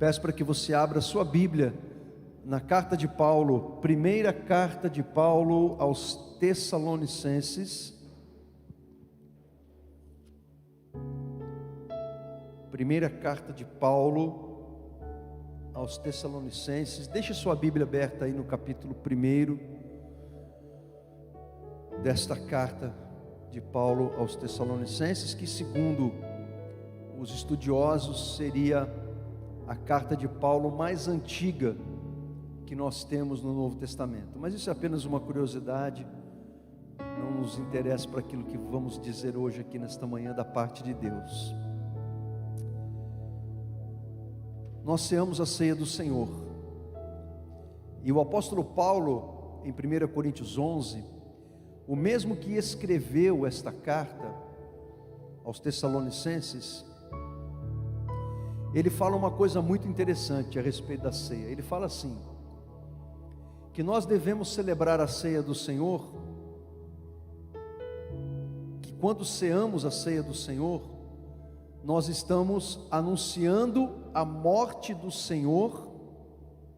peço para que você abra sua Bíblia na carta de Paulo, primeira carta de Paulo aos Tessalonicenses. Primeira carta de Paulo aos Tessalonicenses. Deixe sua Bíblia aberta aí no capítulo 1 desta carta de Paulo aos Tessalonicenses, que segundo os estudiosos seria a carta de Paulo mais antiga que nós temos no Novo Testamento. Mas isso é apenas uma curiosidade, não nos interessa para aquilo que vamos dizer hoje aqui nesta manhã da parte de Deus. Nós ceamos a ceia do Senhor, e o apóstolo Paulo, em 1 Coríntios 11, o mesmo que escreveu esta carta aos Tessalonicenses, ele fala uma coisa muito interessante a respeito da ceia. Ele fala assim, que nós devemos celebrar a ceia do Senhor, que quando ceamos a ceia do Senhor, nós estamos anunciando a morte do Senhor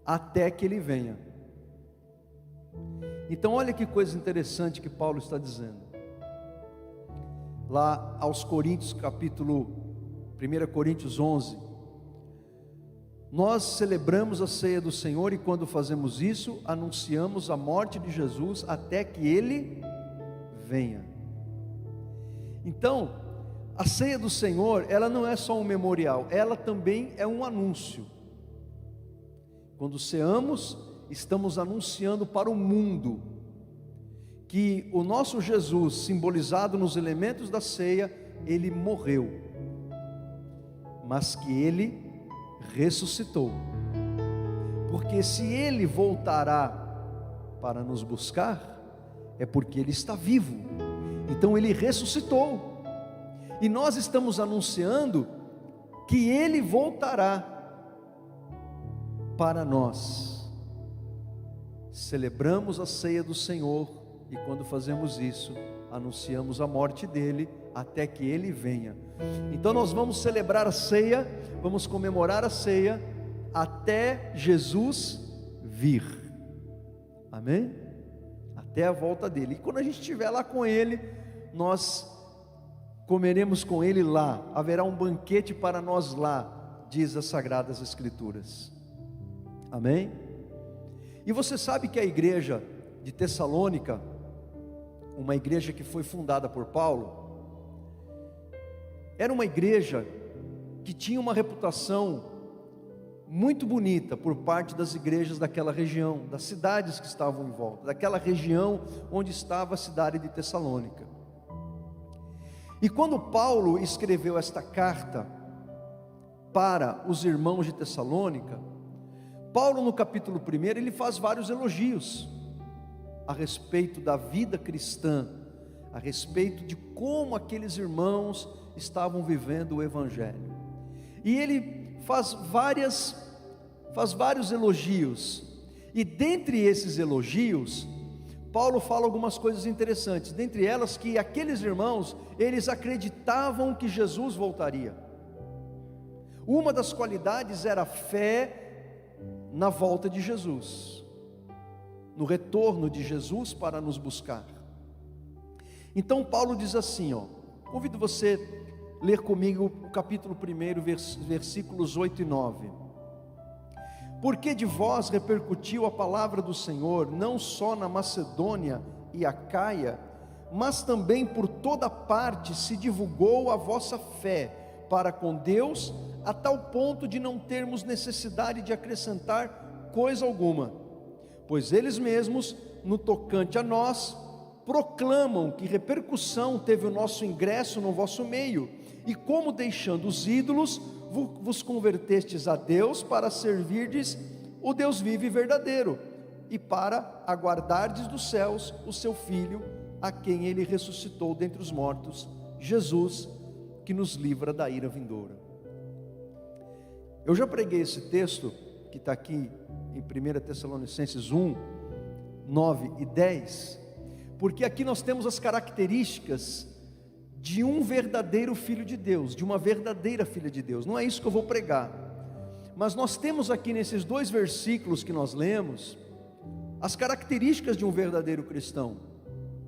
até que Ele venha. Então olha que coisa interessante que Paulo está dizendo lá aos Coríntios, capítulo 1 Coríntios 11. Nós celebramos a ceia do Senhor, e quando fazemos isso, anunciamos a morte de Jesus até que Ele venha. Então, a ceia do Senhor, ela não é só um memorial, ela também é um anúncio. Quando ceamos, estamos anunciando para o mundo que o nosso Jesus, simbolizado nos elementos da ceia, Ele morreu, mas que Ele ressuscitou, porque se Ele voltará para nos buscar, é porque Ele está vivo. Então Ele ressuscitou, e nós estamos anunciando que Ele voltará para nós. Celebramos a ceia do Senhor, e quando fazemos isso, anunciamos a morte dEle até que Ele venha. Então nós vamos celebrar a ceia, vamos comemorar a ceia até Jesus vir, amém? Até a volta dEle. E quando a gente estiver lá com Ele, nós comeremos com Ele lá, haverá um banquete para nós lá, diz as Sagradas Escrituras, amém? E você sabe que a igreja de Tessalônica, uma igreja que foi fundada por Paulo, era uma igreja que tinha uma reputação muito bonita por parte das igrejas daquela região, das cidades que estavam em volta, daquela região onde estava a cidade de Tessalônica. E quando Paulo escreveu esta carta para os irmãos de Tessalônica, Paulo no capítulo 1, ele faz vários elogios a respeito da vida cristã, a respeito de como aqueles irmãos estavam vivendo o Evangelho, e ele faz vários elogios, e dentre esses elogios, Paulo fala algumas coisas interessantes, dentre elas que aqueles irmãos, eles acreditavam que Jesus voltaria. Uma das qualidades era a fé na volta de Jesus, no retorno de Jesus para nos buscar. Então Paulo diz assim, convido você a ler comigo o capítulo 1, versículos 8 e 9. Porque de vós repercutiu a palavra do Senhor, não só na Macedônia e Acaia, mas também por toda parte se divulgou a vossa fé para com Deus, a tal ponto de não termos necessidade de acrescentar coisa alguma, pois eles mesmos, no tocante a nós, proclamam que repercussão teve o nosso ingresso no vosso meio, e como deixando os ídolos, vos convertestes a Deus para servirdes o Deus vivo e verdadeiro, e para aguardardes dos céus o seu Filho, a quem Ele ressuscitou dentre os mortos, Jesus, que nos livra da ira vindoura. Eu já preguei esse texto, que está aqui em 1 Tessalonicenses 1, 9 e 10, porque aqui nós temos as características de um verdadeiro filho de Deus, de uma verdadeira filha de Deus. Não é isso que eu vou pregar, Mas nós temos aqui nesses 2 versículos que nós lemos, as características de um verdadeiro cristão.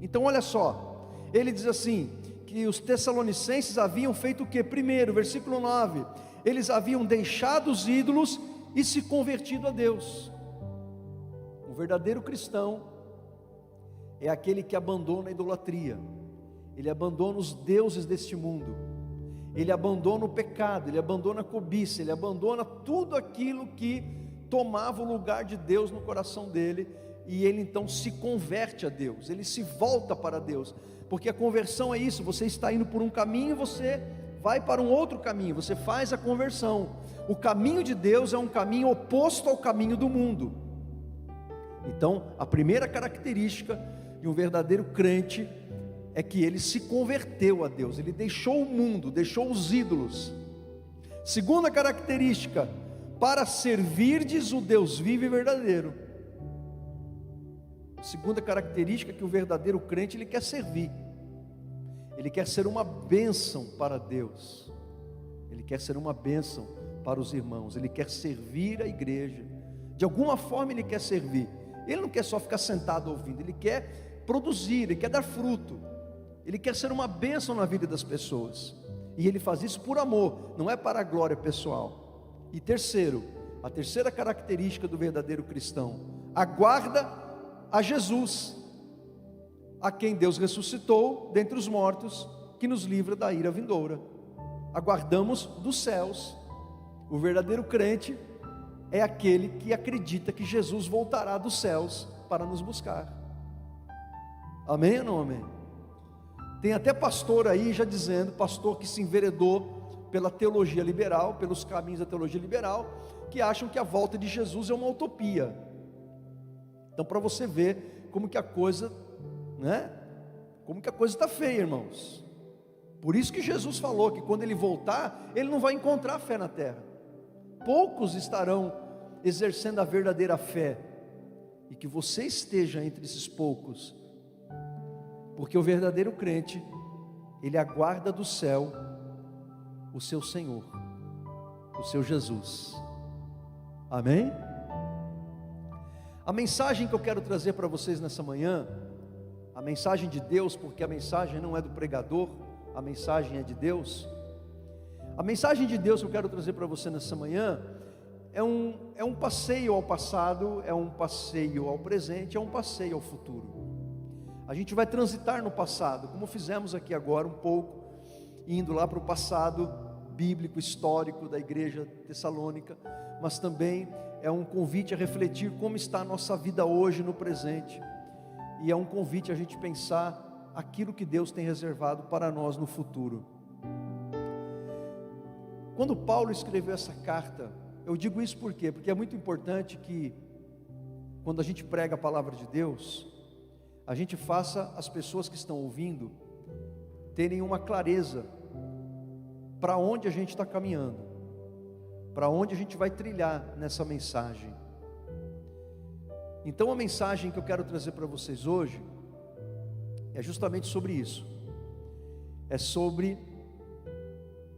Então olha só, ele diz assim, que os tessalonicenses haviam feito o que? Primeiro, versículo 9, eles haviam deixado os ídolos e se convertido a Deus. O verdadeiro cristão é aquele que abandona a idolatria, ele abandona os deuses deste mundo, ele abandona o pecado, ele abandona a cobiça, ele abandona tudo aquilo que tomava o lugar de Deus no coração dele, e ele então se converte a Deus, ele se volta para Deus, porque a conversão é isso, você está indo por um caminho e você vai para um outro caminho, você faz a conversão. O caminho de Deus é um caminho oposto ao caminho do mundo. Então, a primeira característica de um verdadeiro crente é que ele se converteu a Deus, ele deixou o mundo, deixou os ídolos. Segunda característica, para servirdes o Deus vivo e verdadeiro. Segunda característica, que o verdadeiro crente, ele quer servir, ele quer ser uma bênção para Deus, ele quer ser uma bênção para os irmãos, ele quer servir a igreja, de alguma forma ele quer servir, ele não quer só ficar sentado ouvindo, ele quer produzir, ele quer dar fruto, ele quer ser uma bênção na vida das pessoas, e ele faz isso por amor, não é para a glória pessoal. E terceiro, a terceira característica do verdadeiro cristão, aguarda a Jesus, a quem Deus ressuscitou dentre os mortos, que nos livra da ira vindoura. Aguardamos dos céus. O verdadeiro crente é aquele que acredita que Jesus voltará dos céus para nos buscar. Amém ou não amém? Tem até pastor aí já dizendo, pastor que se enveredou pela teologia liberal, pelos caminhos da teologia liberal, que acham que a volta de Jesus é uma utopia. Então, para você ver como que a coisa, né? Como que a coisa está feia, irmãos. Por isso que Jesus falou que quando ele voltar, ele não vai encontrar fé na terra. Poucos estarão exercendo a verdadeira fé, e que você esteja entre esses poucos, porque o verdadeiro crente, ele aguarda do céu o seu Senhor, o seu Jesus. Amém? A mensagem que eu quero trazer para vocês nessa manhã, a mensagem de Deus, porque a mensagem não é do pregador, a mensagem é de Deus. A mensagem de Deus que eu quero trazer para você nessa manhã é um passeio ao passado, é um passeio ao presente, é um passeio ao futuro. A gente vai transitar no passado, como fizemos aqui agora um pouco, indo lá para o passado bíblico, histórico da igreja tessalônica, mas também é um convite a refletir como está a nossa vida hoje no presente, e é um convite a gente pensar aquilo que Deus tem reservado para nós no futuro. Quando Paulo escreveu essa carta, eu digo isso por quê? Porque é muito importante que, quando a gente prega a palavra de Deus, a gente faça as pessoas que estão ouvindo terem uma clareza para onde a gente está caminhando, para onde a gente vai trilhar nessa mensagem. Então a mensagem que eu quero trazer para vocês hoje é justamente sobre isso, é sobre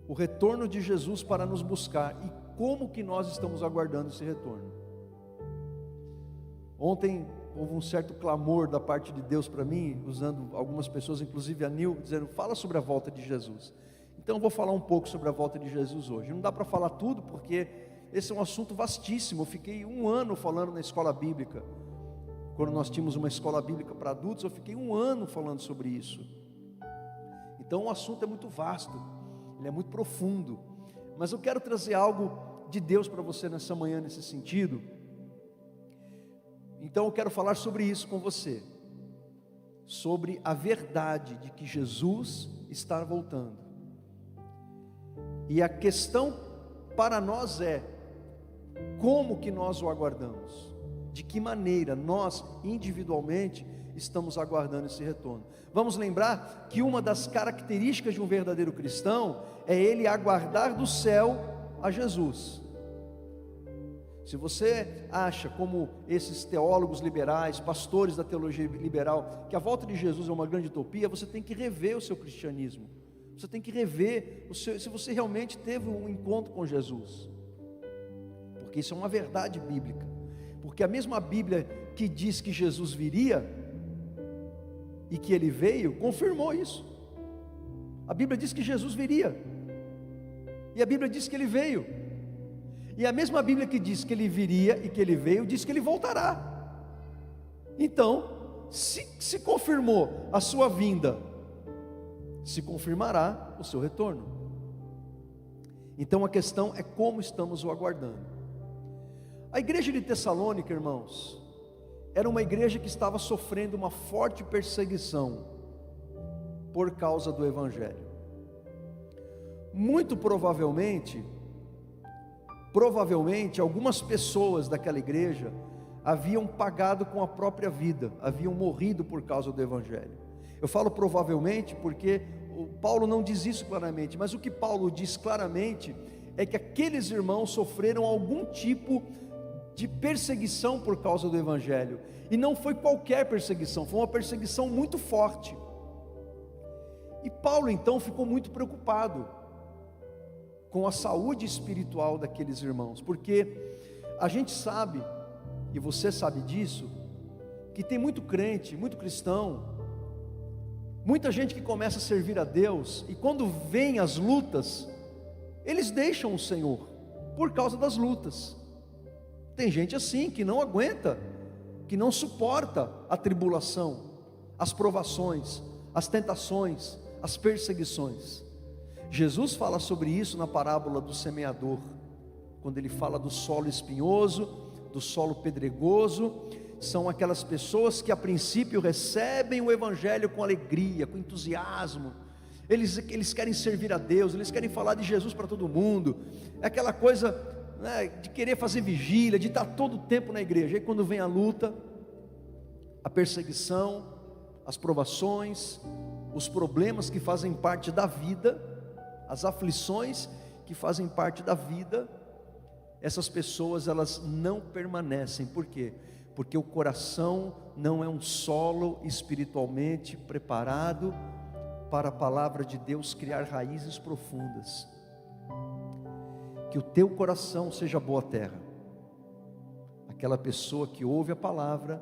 o retorno de Jesus para nos buscar, e como que nós estamos aguardando esse retorno. Ontem houve um certo clamor da parte de Deus para mim, usando algumas pessoas, inclusive a Nil, dizendo, fala sobre a volta de Jesus. Então eu vou falar um pouco sobre a volta de Jesus hoje. Não dá para falar tudo, porque esse é um assunto vastíssimo. Eu fiquei 1 ano falando na escola bíblica. Quando nós tínhamos uma escola bíblica para adultos, eu fiquei 1 ano falando sobre isso. Então o assunto é muito vasto, ele é muito profundo. Mas eu quero trazer algo de Deus para você nessa manhã, nesse sentido. Então eu quero falar sobre isso com você, sobre a verdade de que Jesus está voltando. E a questão para nós é, como que nós o aguardamos? De que maneira nós individualmente estamos aguardando esse retorno? Vamos lembrar que uma das características de um verdadeiro cristão é ele aguardar do céu a Jesus. Se você acha, como esses teólogos liberais, pastores da teologia liberal, que a volta de Jesus é uma grande utopia, você tem que rever o seu cristianismo. Você tem que rever se você realmente teve um encontro com Jesus. porque isso é uma verdade bíblica, porque a mesma Bíblia que diz que Jesus viria, e que Ele veio, confirmou isso. A Bíblia diz que Jesus viria, e a Bíblia diz que Ele veio, e a mesma Bíblia que diz que Ele viria e que Ele veio, diz que Ele voltará. Então, se confirmou a sua vinda, se confirmará o seu retorno. Então a questão é como estamos o aguardando. A igreja de Tessalônica, irmãos, era uma igreja que estava sofrendo uma forte perseguição por causa do Evangelho. Muito provavelmente algumas pessoas daquela igreja haviam pagado com a própria vida, haviam morrido por causa do Evangelho. Eu falo provavelmente porque o Paulo não diz isso claramente, mas o que Paulo diz claramente é que aqueles irmãos sofreram algum tipo de perseguição por causa do Evangelho, e não foi qualquer perseguição, foi uma perseguição muito forte. E Paulo então ficou muito preocupado com a saúde espiritual daqueles irmãos, porque a gente sabe, e você sabe disso, que tem muito crente, muito cristão, muita gente que começa a servir a Deus, e quando vem as lutas, eles deixam o Senhor, por causa das lutas. Tem gente assim, que não aguenta, que não suporta a tribulação, as provações, as tentações, as perseguições. Jesus fala sobre isso na parábola do semeador, quando ele fala do solo espinhoso, do solo pedregoso. São aquelas pessoas que a princípio recebem o Evangelho com alegria, com entusiasmo, eles querem servir a Deus, eles querem falar de Jesus para todo mundo, é aquela coisa, né, de querer fazer vigília, de estar todo o tempo na igreja. E quando vem a luta, a perseguição, as provações, os problemas que fazem parte da vida, as aflições que fazem parte da vida, essas pessoas elas não permanecem. Por quê? Porque o coração não é um solo espiritualmente preparado para a palavra de Deus criar raízes profundas. Que o teu coração seja boa terra. Aquela pessoa que ouve a palavra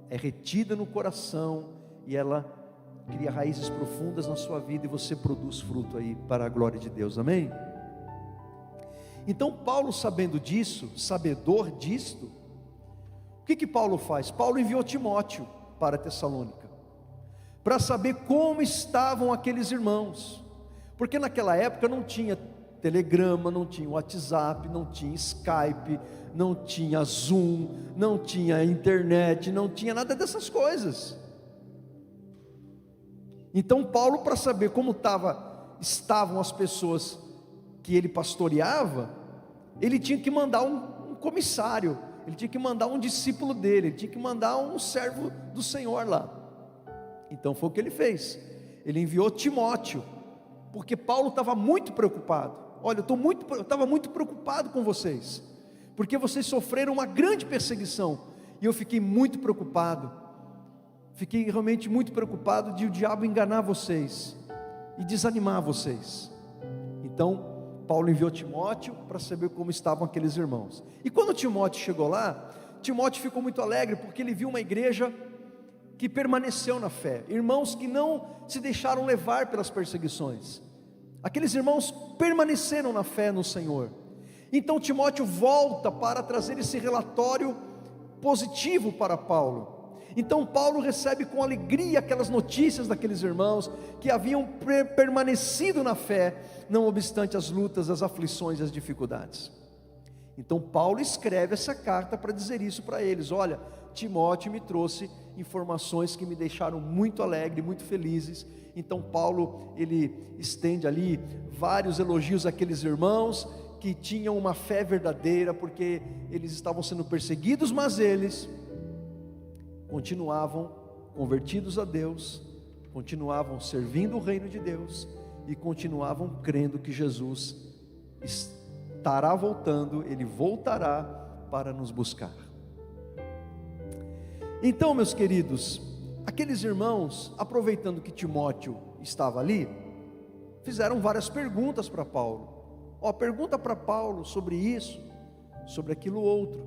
é retida no coração, e ela cria raízes profundas na sua vida, e você produz fruto aí para a glória de Deus, amém? Então Paulo, sabendo disso, sabedor disto, o que Paulo faz? Paulo enviou Timóteo para Tessalônica, para saber como estavam aqueles irmãos, porque naquela época não tinha telegrama, não tinha WhatsApp, não tinha Skype, não tinha Zoom, não tinha internet, não tinha nada dessas coisas. Então Paulo, para saber como estavam as pessoas que ele pastoreava, ele tinha que mandar um comissário, ele tinha que mandar um discípulo dele, ele tinha que mandar um servo do Senhor lá. Então foi o que ele fez, ele enviou Timóteo, porque Paulo estava muito preocupado. Olha, eu estava muito preocupado com vocês, porque vocês sofreram uma grande perseguição, e eu fiquei muito preocupado, fiquei realmente muito preocupado de o diabo enganar vocês, e desanimar vocês. Então Paulo enviou Timóteo para saber como estavam aqueles irmãos. E quando Timóteo chegou lá, Timóteo ficou muito alegre, porque ele viu uma igreja que permaneceu na fé, irmãos que não se deixaram levar pelas perseguições. Aqueles irmãos permaneceram na fé no Senhor. Então Timóteo volta para trazer esse relatório positivo para Paulo. Então Paulo recebe com alegria aquelas notícias daqueles irmãos que haviam permanecido na fé, não obstante as lutas, as aflições e as dificuldades. Então Paulo escreve essa carta para dizer isso para eles: olha, Timóteo me trouxe informações que me deixaram muito alegre, muito felizes. Então Paulo, ele estende ali vários elogios àqueles irmãos que tinham uma fé verdadeira, porque eles estavam sendo perseguidos, mas eles continuavam convertidos a Deus, continuavam servindo o reino de Deus, e continuavam crendo que Jesus estará voltando, Ele voltará para nos buscar. Então, meus queridos, aqueles irmãos, aproveitando que Timóteo estava ali, fizeram várias perguntas para Paulo. Pergunta para Paulo sobre isso, sobre aquilo outro.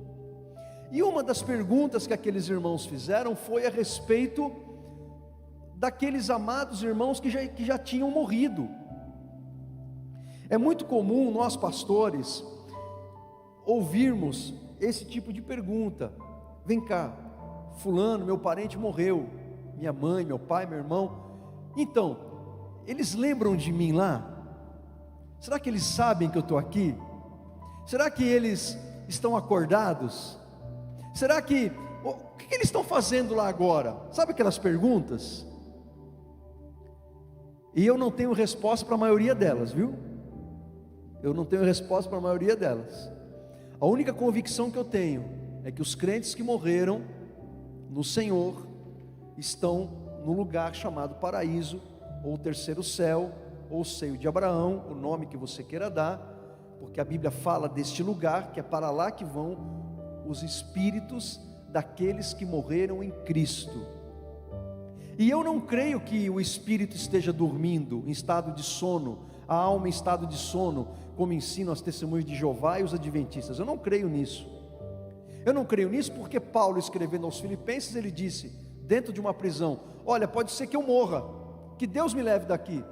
E uma das perguntas que aqueles irmãos fizeram foi a respeito daqueles amados irmãos que já tinham morrido. É muito comum nós pastores ouvirmos esse tipo de pergunta: vem cá, fulano, meu parente morreu, minha mãe, meu pai, meu irmão, então, eles lembram de mim lá? Será que eles sabem que eu estou aqui? Será que eles estão acordados? Será que, o que eles estão fazendo lá agora? Sabe aquelas perguntas? E eu não tenho resposta para a maioria delas, viu? Eu não tenho resposta para a maioria delas. A única convicção que eu tenho é que os crentes que morreram no Senhor estão no lugar chamado paraíso, ou terceiro céu, ou seio de Abraão, o nome que você queira dar, porque a Bíblia fala deste lugar, que é para lá que vão os espíritos daqueles que morreram em Cristo. E eu não creio que o espírito esteja dormindo, em estado de sono, a alma em estado de sono, como ensinam as testemunhas de Jeová e os adventistas. Eu não creio nisso. Eu não creio nisso porque Paulo, escrevendo aos Filipenses, ele disse, dentro de uma prisão: olha, pode ser que eu morra, que Deus me leve daqui,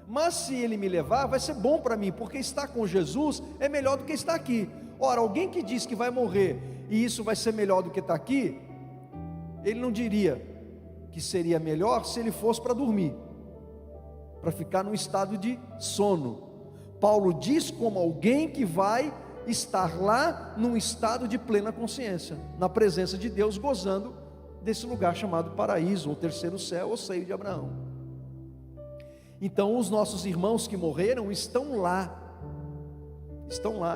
mas se Ele me levar, vai ser bom para mim, porque estar com Jesus é melhor do que estar aqui. Ora, alguém que diz que vai morrer e isso vai ser melhor do que estar aqui, ele não diria que seria melhor se ele fosse para dormir, para ficar num estado de sono. Paulo diz como alguém que vai estar lá num estado de plena consciência, na presença de Deus, gozando desse lugar chamado paraíso, ou terceiro céu, ou seio de Abraão. Então os nossos irmãos que morreram estão lá.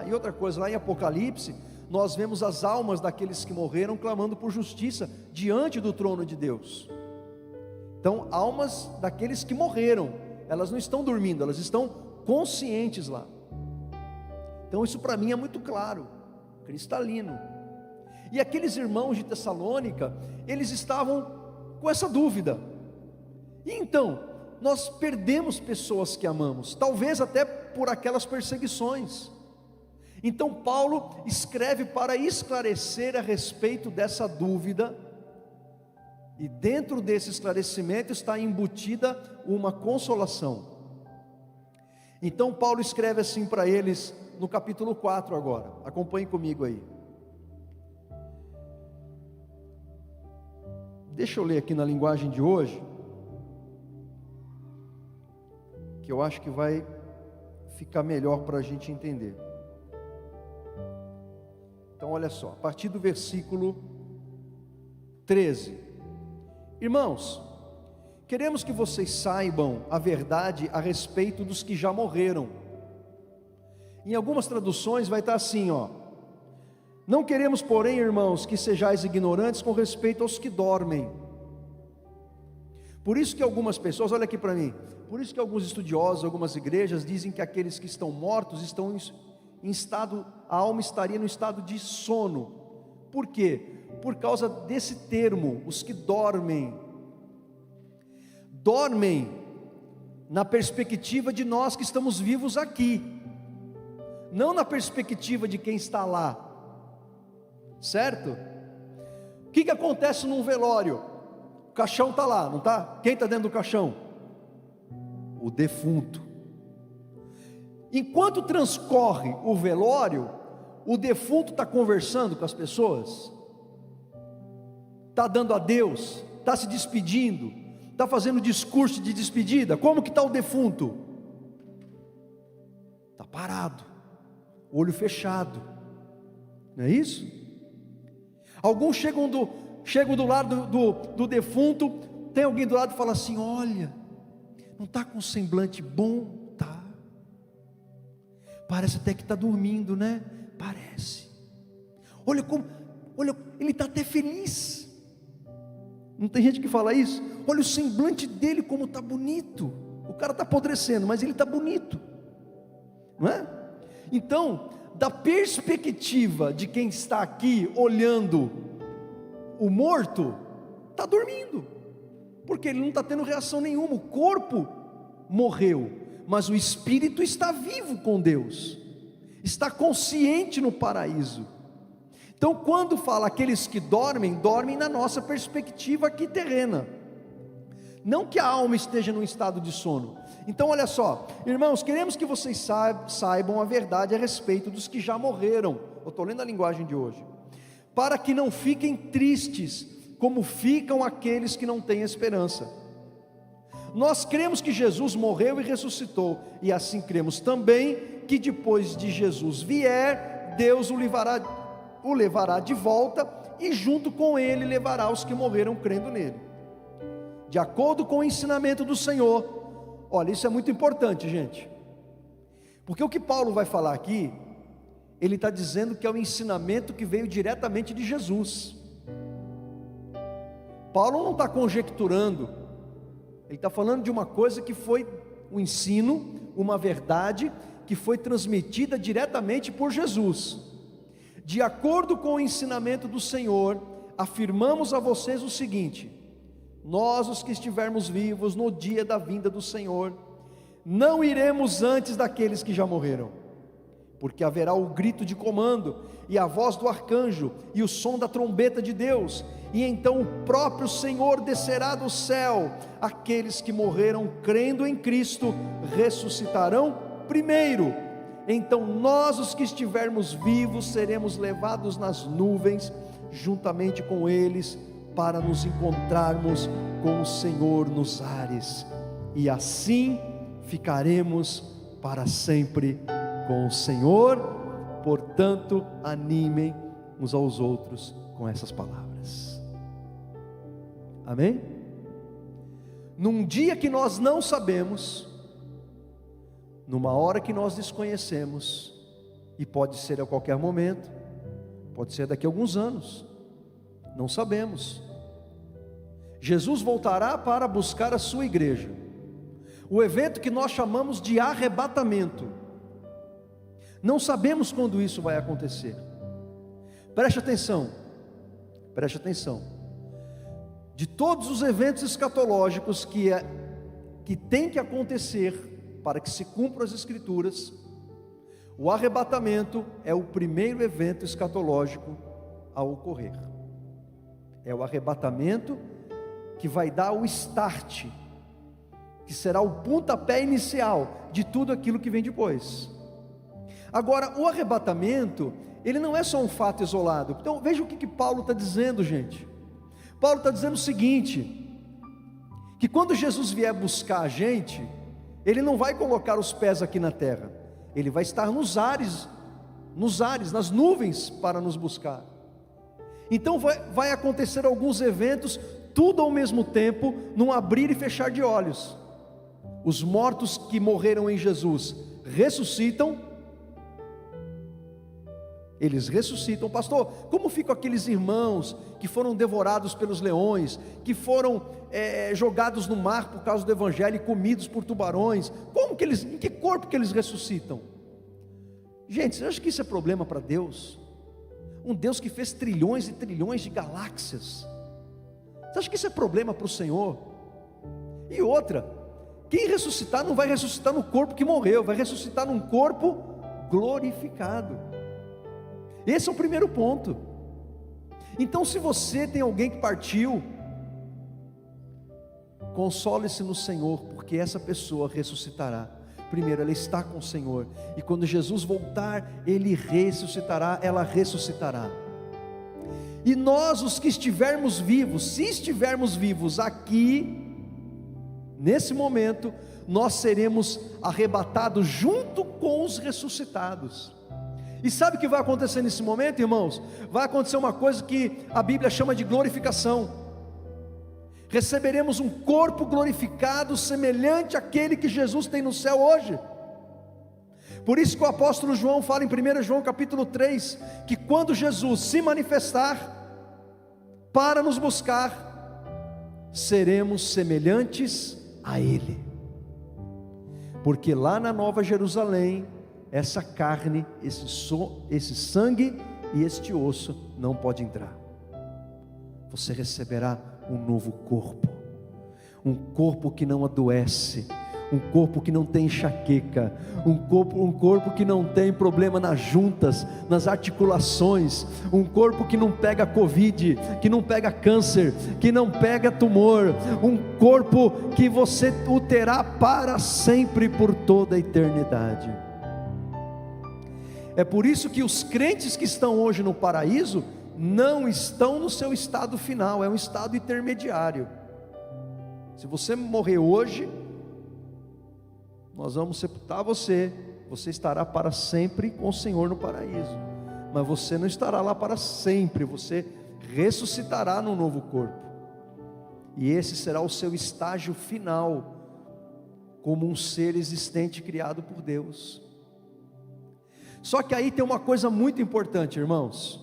E outra coisa, lá em Apocalipse, nós vemos as almas daqueles que morreram clamando por justiça diante do trono de Deus. Então, almas daqueles que morreram, elas não estão dormindo, elas estão conscientes lá. Então isso para mim é muito claro, cristalino. E aqueles irmãos de Tessalônica, eles estavam com essa dúvida. E então, nós perdemos pessoas que amamos, talvez até por aquelas perseguições. Então Paulo escreve para esclarecer a respeito dessa dúvida, e dentro desse esclarecimento está embutida uma consolação. Então Paulo escreve assim para eles no capítulo 4 agora, acompanhe comigo aí. Deixa eu ler aqui na linguagem de hoje, que eu acho que vai ficar melhor para a gente entender. Então olha só, a partir do versículo 13: irmãos, queremos que vocês saibam a verdade a respeito dos que já morreram. Em algumas traduções vai estar assim, não queremos, porém, irmãos, que sejais ignorantes com respeito aos que dormem. Por isso que algumas pessoas, olha aqui para mim, por isso que alguns estudiosos, algumas igrejas dizem que aqueles que estão mortos estão em estado, a alma estaria no estado de sono. Por quê? Por causa desse termo, os que dormem. Dormem na perspectiva de nós que estamos vivos aqui, não na perspectiva de quem está lá, certo? O que acontece num velório? O caixão está lá, não está? Quem está dentro do caixão? O defunto. Enquanto transcorre o velório, o defunto está conversando com as pessoas, está dando adeus, está se despedindo, está fazendo discurso de despedida. Como que está o defunto? Está parado, olho fechado, não é isso? Alguns chegam do lado do defunto, tem alguém do lado e fala assim: olha, não está com um semblante bom? Tá, parece até que está dormindo, né? Parece. Olha como, olha, ele está até feliz. Não tem gente que fala isso? Olha o semblante dele como está bonito. O cara está apodrecendo, mas ele está bonito, não é? Então, da perspectiva de quem está aqui olhando o morto, está dormindo, porque ele não está tendo reação nenhuma. O corpo morreu, mas o espírito está vivo com Deus. está consciente no paraíso. Então, quando fala aqueles que dormem, dormem na nossa perspectiva aqui terrena, não que a alma esteja num estado de sono. Então olha só, irmãos, queremos que vocês saibam a verdade a respeito dos que já morreram. Eu estou lendo a linguagem de hoje. Para que não fiquem tristes, como ficam aqueles que não têm esperança. Nós cremos que Jesus morreu e ressuscitou, e assim cremos também que depois de Jesus vier, Deus o levará de volta, e junto com ele levará os que morreram crendo nele, de acordo com o ensinamento do Senhor. Olha, isso é muito importante, gente, porque o que Paulo vai falar aqui, ele está dizendo que é o ensinamento que veio diretamente de Jesus. Paulo não está conjecturando, ele está falando de uma coisa que foi um ensino, uma verdade, que foi transmitida diretamente por Jesus. De acordo com o ensinamento do Senhor, afirmamos a vocês o seguinte: nós, os que estivermos vivos no dia da vinda do Senhor, não iremos antes daqueles que já morreram, porque haverá o grito de comando, e a voz do arcanjo, e o som da trombeta de Deus, e então o próprio Senhor descerá do céu. Aqueles que morreram crendo em Cristo ressuscitarão primeiro. Então nós, os que estivermos vivos, seremos levados nas nuvens juntamente com eles, para nos encontrarmos com o Senhor nos ares, e assim ficaremos para sempre com o Senhor. Portanto, animem uns aos outros com essas palavras. Amém? Num dia que nós não sabemos, numa hora que nós desconhecemos, e pode ser a qualquer momento, pode ser daqui a alguns anos, não sabemos, Jesus voltará para buscar a sua igreja, o evento que nós chamamos de arrebatamento. Não sabemos quando isso vai acontecer. Preste atenção, preste atenção. De todos os eventos escatológicos que tem que acontecer para que se cumpram as Escrituras, o arrebatamento é o primeiro evento escatológico a ocorrer. É o arrebatamento que vai dar o start, que será o pontapé inicial de tudo aquilo que vem depois. Agora, o arrebatamento, ele não é só um fato isolado. Então veja o que Paulo está dizendo, gente. Paulo está dizendo o seguinte: que quando Jesus vier buscar a gente, ele não vai colocar os pés aqui na terra, ele vai estar nos ares, nas nuvens, para nos buscar. Então vai acontecer alguns eventos, tudo ao mesmo tempo, num abrir e fechar de olhos. Os mortos que morreram em Jesus ressuscitam. Eles ressuscitam. Pastor, como ficam aqueles irmãos que foram devorados pelos leões, que foram jogados no mar por causa do evangelho e comidos por tubarões? Em que corpo que eles ressuscitam? Gente, você acha que isso é problema para Deus? Um Deus que fez trilhões e trilhões de galáxias. Você acha que isso é problema para o Senhor? E outra, quem ressuscitar não vai ressuscitar no corpo que morreu, vai ressuscitar num corpo glorificado. Esse é o primeiro ponto. Então, se você tem alguém que partiu, console-se no Senhor, porque essa pessoa ressuscitará. Primeiro, ela está com o Senhor, e quando Jesus voltar, Ele ressuscitará, ela ressuscitará. E nós, os que estivermos vivos, se estivermos vivos aqui, nesse momento, nós seremos arrebatados junto com os ressuscitados. E sabe o que vai acontecer nesse momento, irmãos? Vai acontecer uma coisa que a Bíblia chama de glorificação. Receberemos um corpo glorificado, semelhante àquele que Jesus tem no céu hoje. Por isso que o apóstolo João fala em 1 João capítulo 3, que quando Jesus se manifestar para nos buscar, seremos semelhantes a Ele. Porque lá na Nova Jerusalém, essa carne, esse sangue e este osso não pode entrar. Você receberá um novo corpo, um corpo que não adoece, um corpo que não tem enxaqueca, um corpo que não tem problema nas juntas, nas articulações, um corpo que não pega Covid, que não pega câncer, que não pega tumor, um corpo que você o terá para sempre, por toda a eternidade. É por isso que os crentes que estão hoje no paraíso não estão no seu estado final, é um estado intermediário. Se você morrer hoje, nós vamos sepultar você estará para sempre com o Senhor no paraíso, mas você não estará lá para sempre, você ressuscitará num novo corpo, e esse será o seu estágio final, como um ser existente criado por Deus. Só que aí tem uma coisa muito importante, irmãos,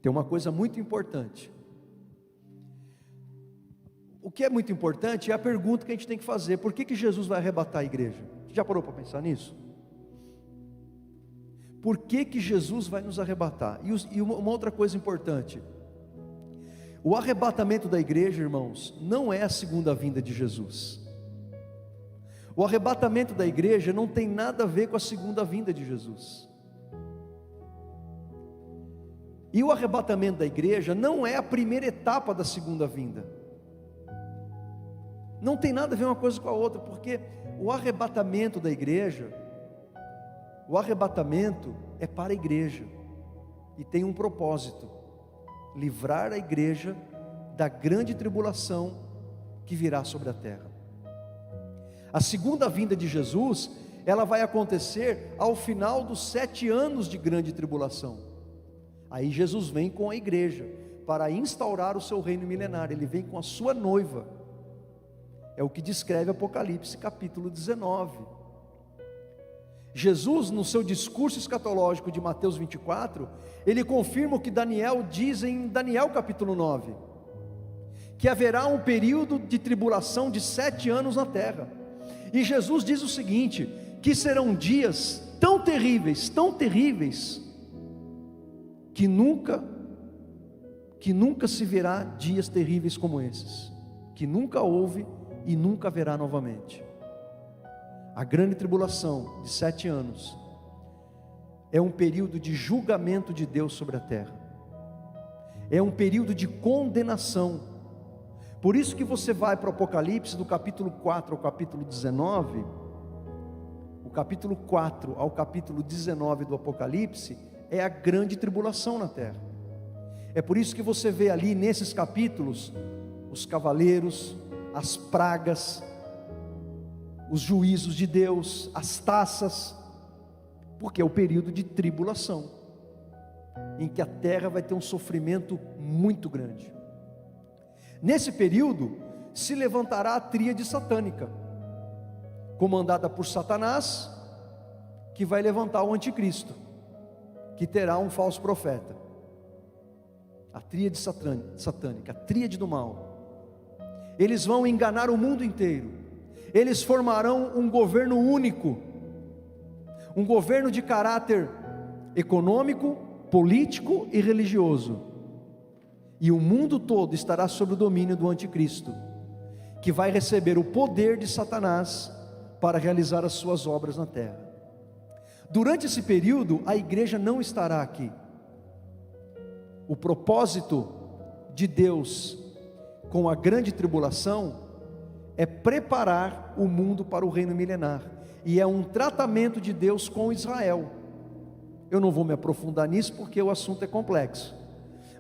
tem uma coisa muito importante. O que é muito importante é a pergunta que a gente tem que fazer: por que Jesus vai arrebatar a igreja? Já parou para pensar nisso? Por que Jesus vai nos arrebatar? E uma outra coisa importante: o arrebatamento da igreja, irmãos, não é a segunda vinda de Jesus. O arrebatamento da igreja não tem nada a ver com a segunda vinda de Jesus. E o arrebatamento da igreja não é a primeira etapa da segunda vinda. Não tem nada a ver uma coisa com a outra, porque o arrebatamento da igreja, o arrebatamento é para a igreja, e tem um propósito: livrar a igreja da grande tribulação que virá sobre a terra. A segunda vinda de Jesus, ela vai acontecer ao final dos 7 anos de grande tribulação. Aí Jesus vem com a igreja, para instaurar o seu reino milenário, ele vem com a sua noiva. É o que descreve Apocalipse capítulo 19. Jesus, no seu discurso escatológico de Mateus 24, ele confirma o que Daniel diz em Daniel capítulo 9, que haverá um período de tribulação de 7 anos na terra. E Jesus diz o seguinte: que serão dias tão terríveis, que nunca se verá dias terríveis como esses, que nunca houve e nunca haverá novamente. A grande tribulação de 7 anos é um período de julgamento de Deus sobre a terra, é um período de condenação. Por isso que você vai para o Apocalipse, do capítulo 4 ao capítulo 19, o capítulo 4 ao capítulo 19 do Apocalipse é a grande tribulação na terra. É por isso que você vê ali nesses capítulos os cavaleiros, as pragas, os juízos de Deus, as taças, porque é o período de tribulação, em que a terra vai ter um sofrimento muito grande. Nesse período se levantará a tríade satânica, comandada por Satanás, que vai levantar o anticristo, que terá um falso profeta. A tríade satânica, a tríade do mal. Eles vão enganar o mundo inteiro. Eles formarão um governo único, um governo de caráter econômico, político e religioso, e o mundo todo estará sob o domínio do anticristo, que vai receber o poder de Satanás para realizar as suas obras na terra. Durante esse período, a igreja não estará aqui. O propósito de Deus com a grande tribulação é preparar o mundo para o reino milenar, e é um tratamento de Deus com Israel. Eu não vou me aprofundar nisso porque o assunto é complexo,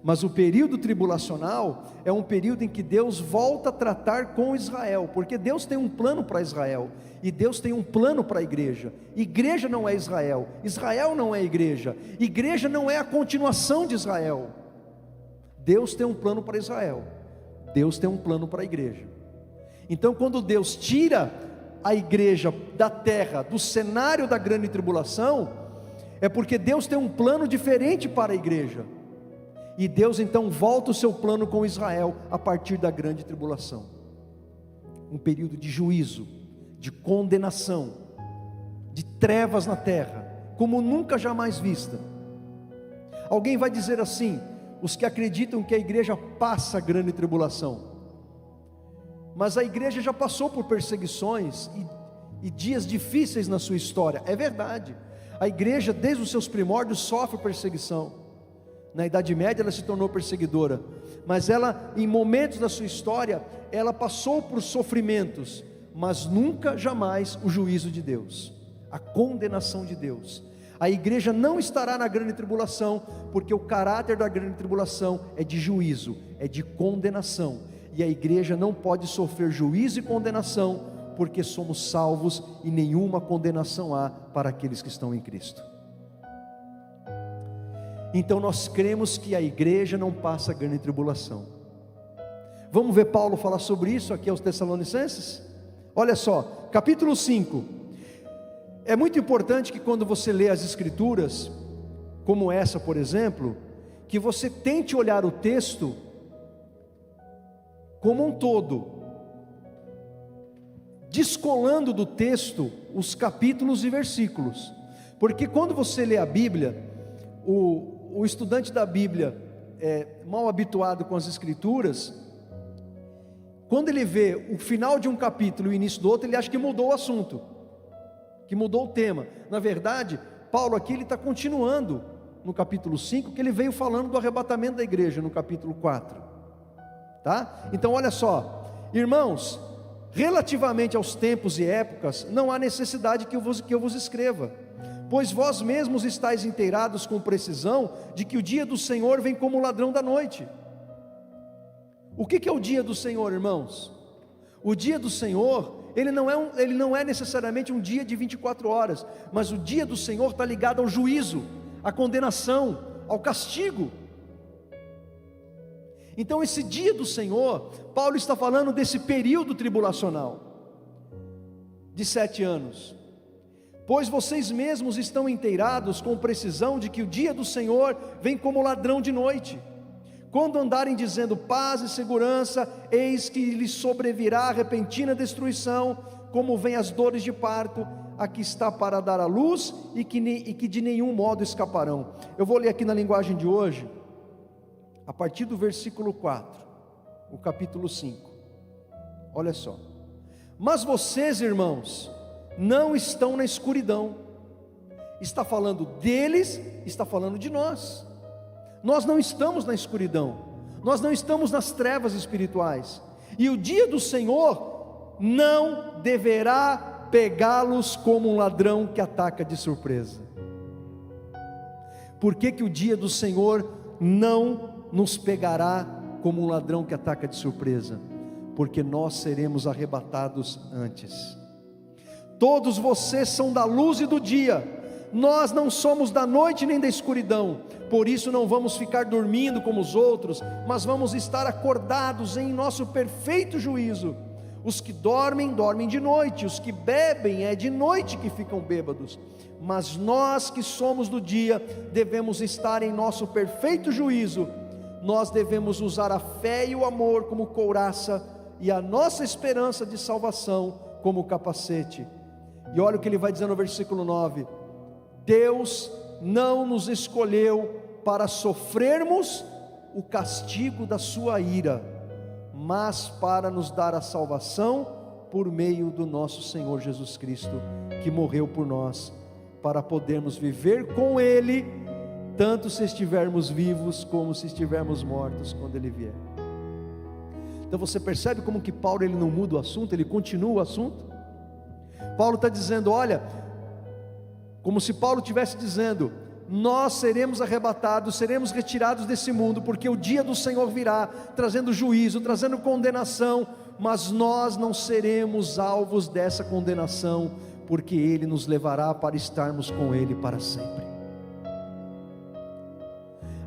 mas o período tribulacional é um período em que Deus volta a tratar com Israel, porque Deus tem um plano para Israel, e Deus tem um plano para a igreja. Igreja não é Israel, Israel não é igreja, igreja não é a continuação de Israel. Deus tem um plano para Israel, Deus tem um plano para a igreja. Então, quando Deus tira a igreja da terra, do cenário da grande tribulação, é porque Deus tem um plano diferente para a igreja, e Deus então volta o seu plano com Israel a partir da grande tribulação. Um período de juízo, de condenação, de trevas na terra, como nunca jamais vista. Alguém vai dizer assim: os que acreditam que a igreja passa a grande tribulação, mas a igreja já passou por perseguições e dias difíceis na sua história. É verdade, a igreja desde os seus primórdios sofre perseguição. Na Idade Média ela se tornou perseguidora, mas ela, em momentos da sua história, ela passou por sofrimentos, mas nunca, jamais o juízo de Deus, a condenação de Deus. A igreja não estará na grande tribulação, porque o caráter da grande tribulação é de juízo, é de condenação, e a igreja não pode sofrer juízo e condenação, porque somos salvos e nenhuma condenação há para aqueles que estão em Cristo. Então nós cremos que a igreja não passa a grande tribulação. Vamos ver Paulo falar sobre isso aqui aos Tessalonicenses? Olha só, capítulo 5. É muito importante que quando você lê as escrituras, como essa por exemplo, que você tente olhar o texto como um todo, descolando do texto os capítulos e versículos, porque quando você lê a Bíblia, o estudante da Bíblia, mal habituado com as escrituras, quando ele vê o final de um capítulo e o início do outro, ele acha que mudou o assunto, que mudou o tema. Na verdade, Paulo aqui ele está continuando no capítulo 5, que ele veio falando do arrebatamento da igreja no capítulo 4, tá? Então olha só, irmãos, relativamente aos tempos e épocas, não há necessidade que eu vos escreva, pois vós mesmos estáis inteirados com precisão de que o dia do Senhor vem como ladrão da noite. O que é o dia do Senhor, irmãos? O dia do Senhor, ele não é necessariamente um dia de 24 horas, mas o dia do Senhor está ligado ao juízo, à condenação, ao castigo. Então esse dia do Senhor, Paulo está falando desse período tribulacional, de 7 anos, pois vocês mesmos estão inteirados com precisão de que o dia do Senhor vem como ladrão de noite. Quando andarem dizendo paz e segurança, eis que lhes sobrevirá repentina destruição, como vem as dores de parto, a que está para dar à luz, e que de nenhum modo escaparão. Eu vou ler aqui na linguagem de hoje, a partir do versículo 4, o capítulo 5, olha só: mas vocês, irmãos, não estão na escuridão. Está falando deles, está falando de nós. Nós não estamos na escuridão, nós não estamos nas trevas espirituais, e o dia do Senhor não deverá pegá-los como um ladrão que ataca de surpresa. Por que o dia do Senhor não nos pegará como um ladrão que ataca de surpresa? Porque nós seremos arrebatados antes. Todos vocês são da luz e do dia, nós não somos da noite nem da escuridão, por isso não vamos ficar dormindo como os outros, mas vamos estar acordados em nosso perfeito juízo. Os que dormem, dormem de noite, os que bebem, é de noite que ficam bêbados, mas nós que somos do dia, devemos estar em nosso perfeito juízo. Nós devemos usar a fé e o amor como couraça, e a nossa esperança de salvação como capacete. E olha o que ele vai dizer no versículo 9: Deus não nos escolheu para sofrermos o castigo da sua ira, mas para nos dar a salvação por meio do nosso Senhor Jesus Cristo, que morreu por nós, para podermos viver com Ele, tanto se estivermos vivos, como se estivermos mortos, quando Ele vier. Então você percebe como que Paulo ele não muda o assunto, ele continua o assunto. Paulo está dizendo, olha, como se Paulo estivesse dizendo, nós seremos arrebatados, seremos retirados desse mundo, porque o dia do Senhor virá, trazendo juízo, trazendo condenação, mas nós não seremos alvos dessa condenação, porque Ele nos levará para estarmos com Ele para sempre.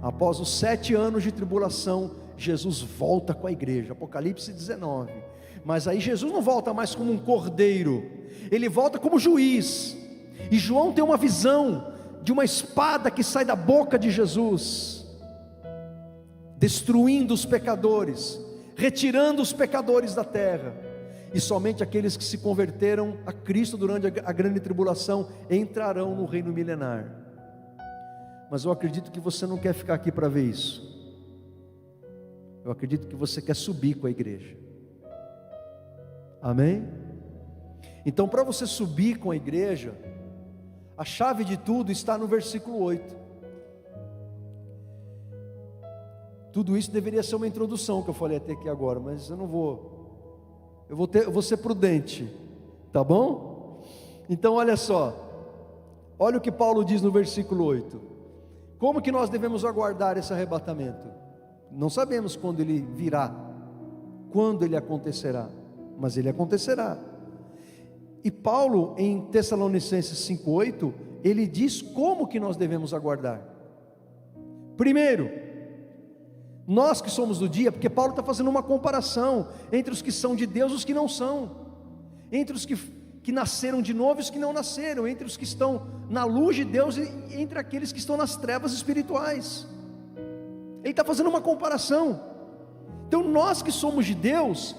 Após os 7 anos de tribulação, Jesus volta com a igreja, Apocalipse 19, mas aí Jesus não volta mais como um cordeiro, Ele volta como juiz, e João tem uma visão de uma espada que sai da boca de Jesus, destruindo os pecadores, retirando os pecadores da terra, e somente aqueles que se converteram a Cristo durante a grande tribulação entrarão no reino milenar. Mas eu acredito que você não quer ficar aqui para ver isso. Eu acredito que você quer subir com a igreja. Amém? Então, para você subir com a igreja, a chave de tudo está no versículo 8. Tudo isso deveria ser uma introdução que eu falei até aqui agora, mas eu não vou. Eu vou ser prudente, tá bom? Então, olha só. Olha o que Paulo diz no versículo 8. Como que nós devemos aguardar esse arrebatamento? Não sabemos quando ele virá, quando ele acontecerá, mas ele acontecerá. E Paulo, em Tessalonicenses 5:8, ele diz como que nós devemos aguardar. Primeiro, nós que somos do dia, porque Paulo está fazendo uma comparação entre os que são de Deus e os que não são, entre os que nasceram de novo e os que não nasceram, entre os que estão na luz de Deus e entre aqueles que estão nas trevas espirituais. Ele está fazendo uma comparação. Então, nós que somos de Deus,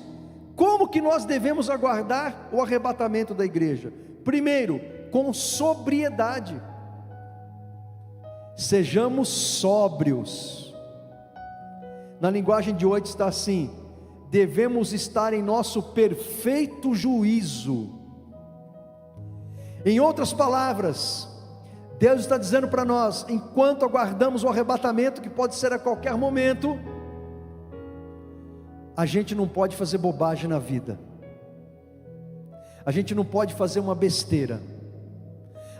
como que nós devemos aguardar o arrebatamento da igreja? Primeiro, com sobriedade. Sejamos sóbrios. Na linguagem de hoje está assim: devemos estar em nosso perfeito juízo. Em outras palavras, Deus está dizendo para nós, enquanto aguardamos o arrebatamento, que pode ser a qualquer momento, a gente não pode fazer bobagem na vida, a gente não pode fazer uma besteira,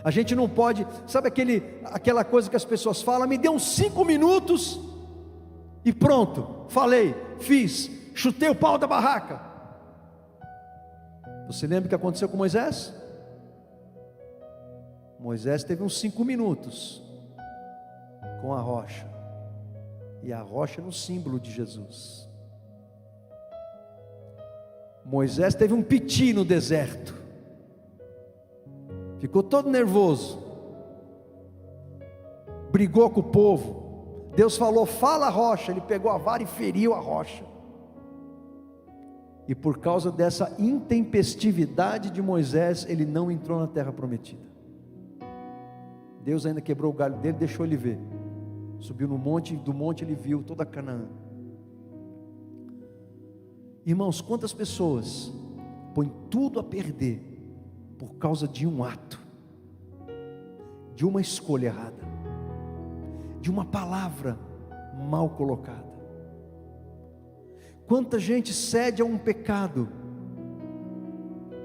a gente não pode, sabe aquela coisa que as pessoas falam, me dê uns 5 minutos, e pronto, falei, fiz, chutei o pau da barraca. Você lembra o que aconteceu com Moisés? Moisés teve uns 5 minutos com a rocha, e a rocha era um símbolo de Jesus. Moisés teve um piti no deserto, ficou todo nervoso, brigou com o povo. Deus falou, fala a rocha, ele pegou a vara e feriu a rocha, e por causa dessa intempestividade de Moisés, ele não entrou na terra prometida. Deus ainda quebrou o galho dele, deixou ele ver, subiu no monte, do monte ele viu toda Canaã. Irmãos, quantas pessoas põem tudo a perder por causa de um ato, de uma escolha errada, de uma palavra mal colocada? Quanta gente cede a um pecado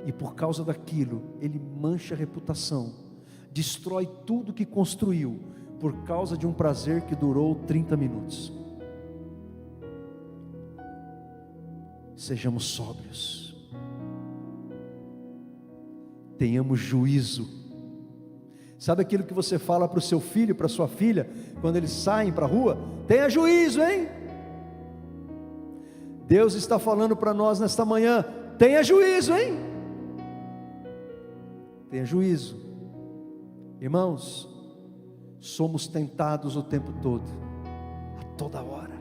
e por causa daquilo ele mancha a reputação, destrói tudo que construiu por causa de um prazer que durou 30 minutos. Sejamos sóbrios, tenhamos juízo. Sabe aquilo que você fala para o seu filho, para a sua filha, quando eles saem para a rua? Tenha juízo, hein? Deus está falando para nós nesta manhã, tenha juízo, hein? Tenha juízo. Irmãos, somos tentados o tempo todo, a toda hora,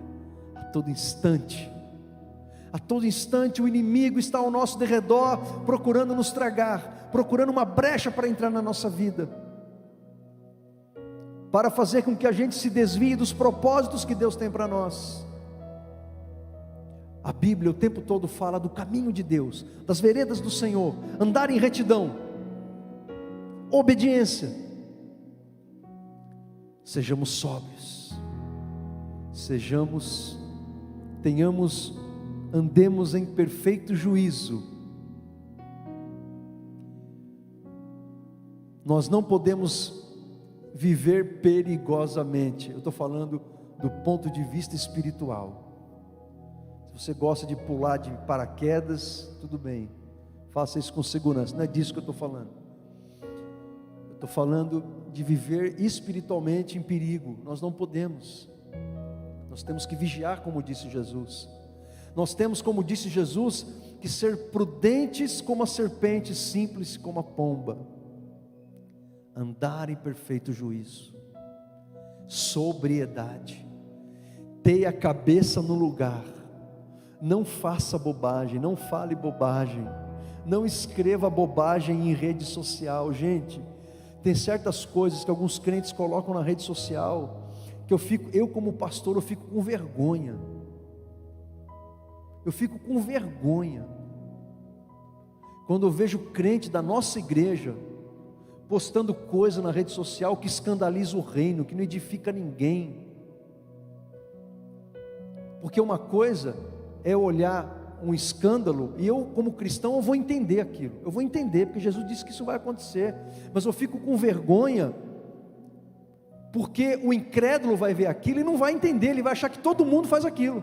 a todo instante. A todo instante o inimigo está ao nosso derredor, procurando nos tragar, procurando uma brecha para entrar na nossa vida, para fazer com que a gente se desvie dos propósitos que Deus tem para nós. A Bíblia o tempo todo fala do caminho de Deus, das veredas do Senhor, andar em retidão, obediência. Sejamos sóbrios, andemos em perfeito juízo. Nós não podemos viver perigosamente. Eu estou falando do ponto de vista espiritual. Se você gosta de pular de paraquedas, tudo bem, faça isso com segurança, não é disso que eu estou falando. Eu estou falando de viver espiritualmente em perigo. Nós não podemos, nós temos que vigiar, como disse Jesus. Nós temos, como disse Jesus, que ser prudentes como a serpente, simples como a pomba, andar em perfeito juízo, sobriedade, ter a cabeça no lugar, não faça bobagem, não fale bobagem, não escreva bobagem em rede social. Gente, tem certas coisas que alguns crentes colocam na rede social, que eu como pastor, eu fico com vergonha. Eu fico com vergonha. quando eu vejo crente da nossa igreja postando coisa na rede social que escandaliza o reino, que não edifica ninguém. Porque uma coisa é olhar um escândalo, e eu como cristão eu vou entender aquilo, eu vou entender, porque Jesus disse que isso vai acontecer, mas eu fico com vergonha, porque o incrédulo vai ver aquilo e não vai entender, ele vai achar que todo mundo faz aquilo.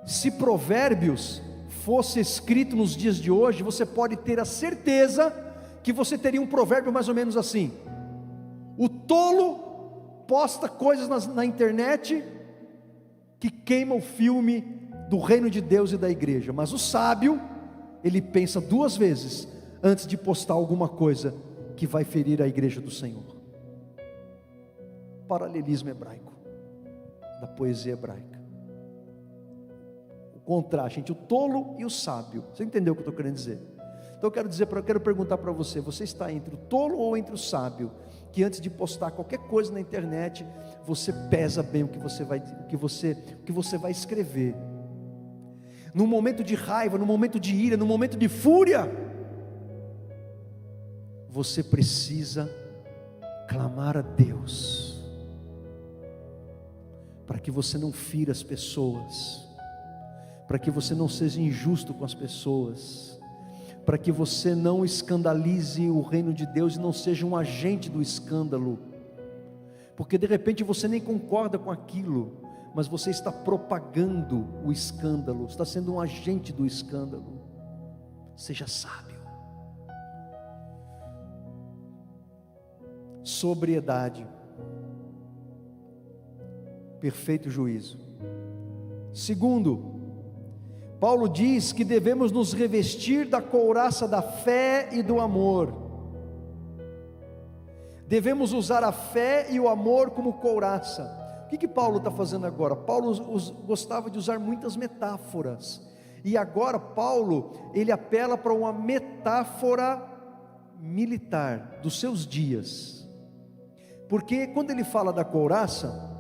Se Provérbios fosse escrito nos dias de hoje, você pode ter a certeza que você teria um provérbio mais ou menos assim: o tolo posta coisas na internet que queima o filme do reino de Deus e da igreja, mas o sábio, ele pensa duas vezes antes de postar alguma coisa que vai ferir a igreja do Senhor. Paralelismo hebraico, da poesia hebraica. Contraste entre o tolo e o sábio. Você entendeu o que eu estou querendo dizer? Então eu quero perguntar para você: você está entre o tolo ou entre o sábio? Que antes de postar qualquer coisa na internet, você pesa bem o que você vai escrever. No momento de raiva, no momento de ira, no momento de fúria, você precisa clamar a Deus, para que você não fira as pessoas, para que você não seja injusto com as pessoas, para que você não escandalize o reino de Deus e não seja um agente do escândalo, porque de repente você nem concorda com aquilo, mas você está propagando o escândalo, está sendo um agente do escândalo. Seja sábio. Sobriedade, perfeito juízo. Segundo, Paulo diz que devemos nos revestir da couraça da fé e do amor. Devemos usar a fé e o amor como couraça. O que Paulo está fazendo agora? Paulo gostava de usar muitas metáforas, e agora Paulo, ele apela para uma metáfora militar dos seus dias, porque quando ele fala da couraça,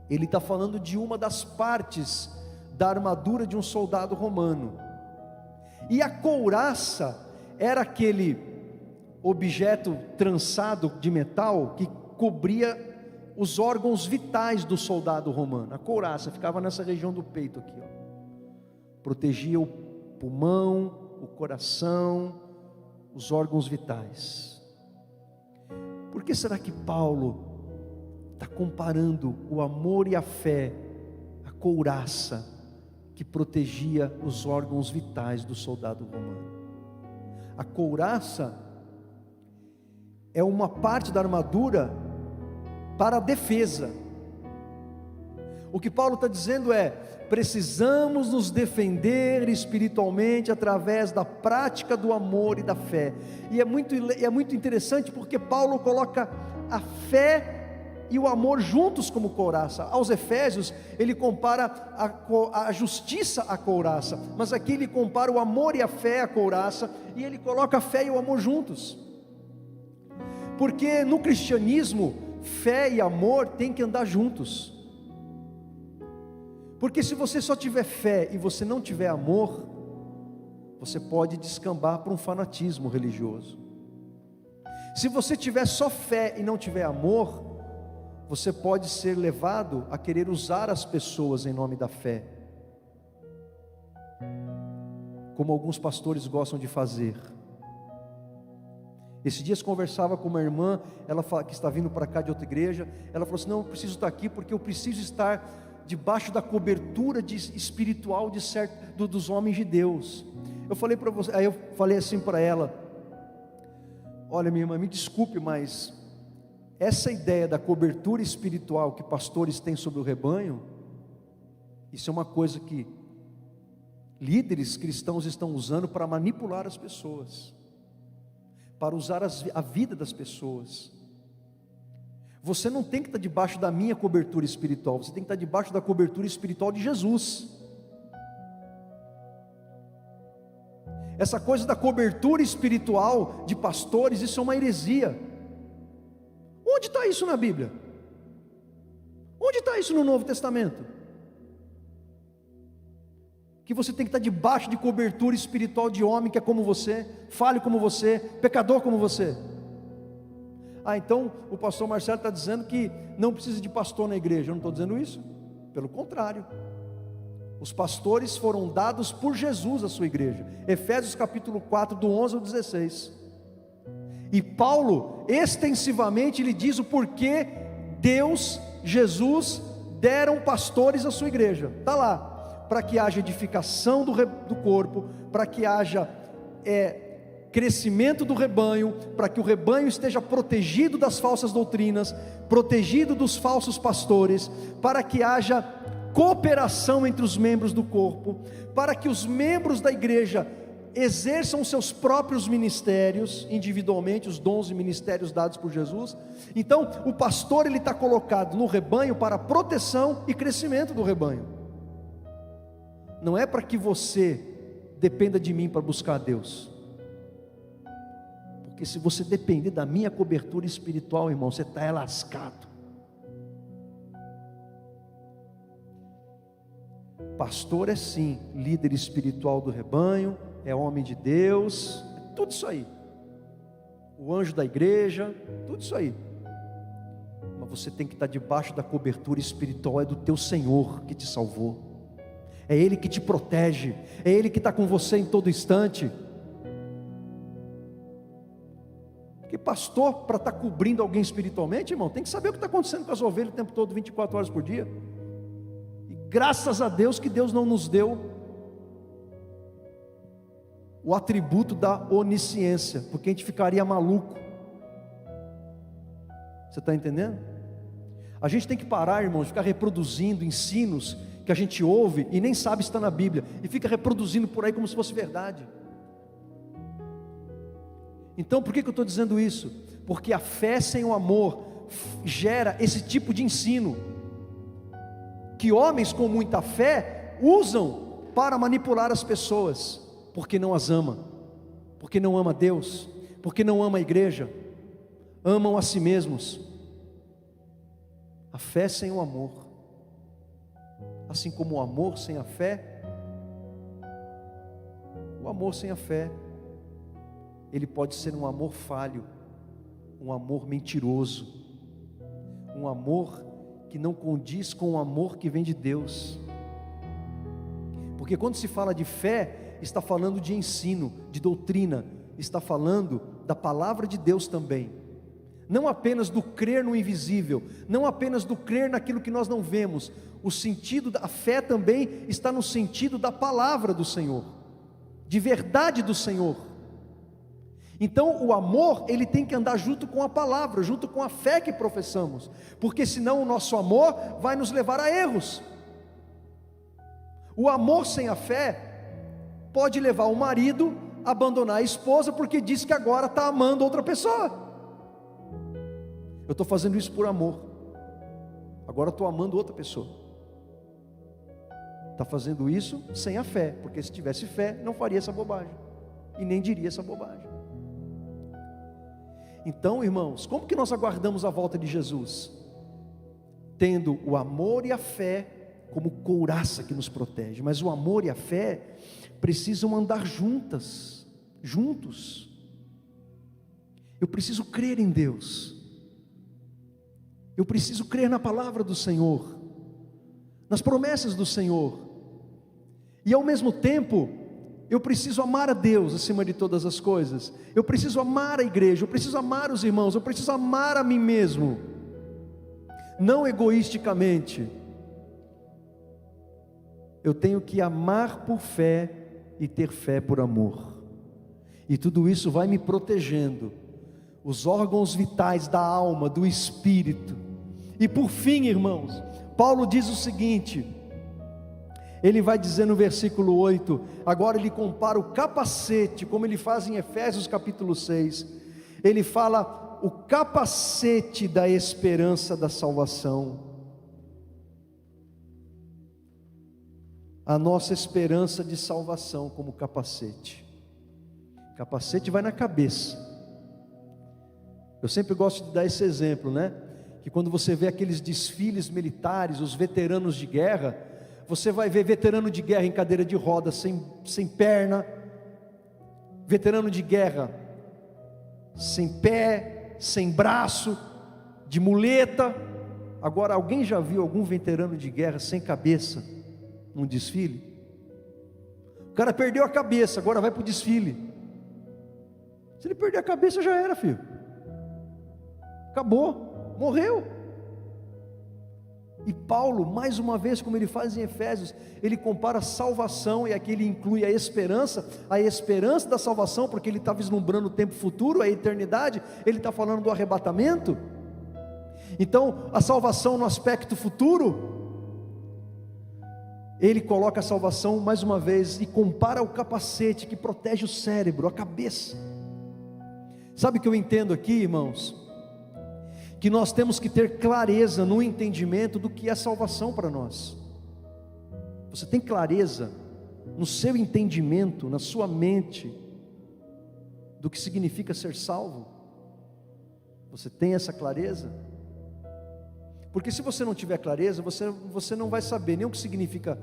ele está falando de uma das partes da armadura de um soldado romano, e a couraça era aquele objeto trançado de metal que cobria os órgãos vitais do soldado romano. A couraça ficava nessa região do peito aqui, ó. Protegia o pulmão, o coração, os órgãos vitais. Por que será que Paulo está comparando o amor e a fé, a couraça que protegia os órgãos vitais do soldado romano? A couraça é uma parte da armadura para a defesa. O que Paulo está dizendo é: precisamos nos defender espiritualmente através da prática do amor e da fé. E é muito interessante, porque Paulo coloca a fé e o amor juntos como couraça. Aos Efésios ele compara a justiça à couraça, mas aqui ele compara o amor e a fé à couraça, e ele coloca a fé e o amor juntos, porque no cristianismo fé e amor têm que andar juntos. Porque se você só tiver fé e você não tiver amor, você pode descambar para um fanatismo religioso. Se você tiver só fé e não tiver amor, você pode ser levado a querer usar as pessoas em nome da fé, como alguns pastores gostam de fazer. Esses dias conversava com uma irmã, ela que está vindo para cá de outra igreja. Ela falou assim: não, eu preciso estar aqui porque eu preciso estar debaixo da cobertura espiritual dos homens de Deus. Eu falei para você, aí eu falei assim para ela: olha, minha irmã, me desculpe, mas essa ideia da cobertura espiritual que pastores têm sobre o rebanho, isso é uma coisa que líderes cristãos estão usando para manipular as pessoas, para usar a vida das pessoas. Você não tem que estar debaixo da minha cobertura espiritual, você tem que estar debaixo da cobertura espiritual de Jesus. Essa coisa da cobertura espiritual de pastores, isso é uma heresia. Onde está isso na Bíblia? Onde está isso no Novo Testamento? que você tem que estar debaixo de cobertura espiritual de homem que é como você, falho como você, pecador como você. Então o pastor Marcelo está dizendo que não precisa de pastor na igreja. Eu não estou dizendo isso, pelo contrário, os pastores foram dados por Jesus à sua igreja. Efésios capítulo 4, do 11 ao 16. E Paulo extensivamente lhe diz o porquê Deus, Jesus, deram pastores à sua igreja. Está lá, para que haja edificação do corpo, para que haja crescimento do rebanho, para que o rebanho esteja protegido das falsas doutrinas, protegido dos falsos pastores, para que haja cooperação entre os membros do corpo, para que os membros da igreja exerçam seus próprios ministérios, individualmente, os dons e ministérios dados por Jesus. Então o pastor, ele está colocado no rebanho para a proteção e crescimento do rebanho. Não é para que você dependa de mim para buscar a Deus, porque se você depender da minha cobertura espiritual, irmão, você está lascado. Pastor é sim líder espiritual do rebanho, é homem de Deus, é tudo isso aí, o anjo da igreja, tudo isso aí. Mas você tem que estar debaixo da cobertura espiritual, é do teu Senhor que te salvou, é Ele que te protege, é Ele que está com você em todo instante. Porque pastor, para estar cobrindo alguém espiritualmente, irmão, tem que saber o que está acontecendo com as ovelhas o tempo todo, 24 horas por dia. E graças a Deus que Deus não nos deu o atributo da onisciência, porque a gente ficaria maluco. Você está entendendo? A gente tem que parar, irmãos, de ficar reproduzindo ensinos que a gente ouve e nem sabe se está na Bíblia, e fica reproduzindo por aí como se fosse verdade. Então por que eu estou dizendo isso? Porque a fé sem o amor gera esse tipo de ensino, que homens com muita fé usam para manipular as pessoas, porque não as ama, porque não ama Deus, porque não ama a igreja, amam a si mesmos. A fé sem o amor, assim como o amor sem a fé, o amor sem a fé, ele pode ser um amor falho, um amor mentiroso, um amor que não condiz com o amor que vem de Deus. Porque quando se fala de fé, está falando de ensino, de doutrina, está falando da palavra de Deus também, não apenas do crer no invisível, não apenas do crer naquilo que nós não vemos. O sentido da fé também está no sentido da palavra do Senhor, de verdade do Senhor. Então o amor, ele tem que andar junto com a palavra, junto com a fé que professamos, porque senão o nosso amor vai nos levar a erros. O amor sem a fé pode levar o marido a abandonar a esposa, porque diz que agora está amando outra pessoa. Eu estou fazendo isso por amor, agora estou amando outra pessoa. Está fazendo isso sem a fé, porque se tivesse fé não faria essa bobagem, e nem diria essa bobagem. Então, irmãos, como que nós aguardamos a volta de Jesus? Tendo o amor e a fé como couraça que nos protege. Mas o amor e a fé precisam andar juntos. Eu preciso crer em Deus, eu preciso crer na palavra do Senhor, nas promessas do Senhor, e ao mesmo tempo eu preciso amar a Deus acima de todas as coisas. Eu preciso amar a igreja, eu preciso amar os irmãos, eu preciso amar a mim mesmo, não egoisticamente. Eu tenho que amar por fé e ter fé por amor, e tudo isso vai me protegendo, os órgãos vitais da alma, do espírito. E por fim, irmãos, Paulo diz o seguinte, ele vai dizer no versículo 8, agora ele compara o capacete, como ele faz em Efésios capítulo 6, ele fala o capacete da esperança da salvação, a nossa esperança de salvação como capacete. Capacete vai na cabeça. Eu sempre gosto de dar esse exemplo, né? Que quando você vê aqueles desfiles militares, os veteranos de guerra, Você vai ver veterano de guerra em cadeira de roda, sem perna, veterano de guerra sem pé, sem braço, de muleta. Agora, alguém já viu algum veterano de guerra sem cabeça num desfile? O cara perdeu a cabeça, agora vai para o desfile. Se ele perder a cabeça, já era, filho. Acabou, morreu. E Paulo, mais uma vez, como ele faz em Efésios, ele compara a salvação, e aqui ele inclui a esperança da salvação, porque ele está vislumbrando o tempo futuro, a eternidade. Ele está falando do arrebatamento. Então, a salvação no aspecto futuro, ele coloca a salvação mais uma vez e compara o capacete que protege o cérebro, a cabeça. Sabe o que eu entendo aqui, irmãos? Que nós temos que ter clareza no entendimento do que é salvação para nós. Você tem clareza no seu entendimento, na sua mente, do que significa ser salvo? Você tem essa clareza? Porque se você não tiver clareza, você não vai saber nem o que significa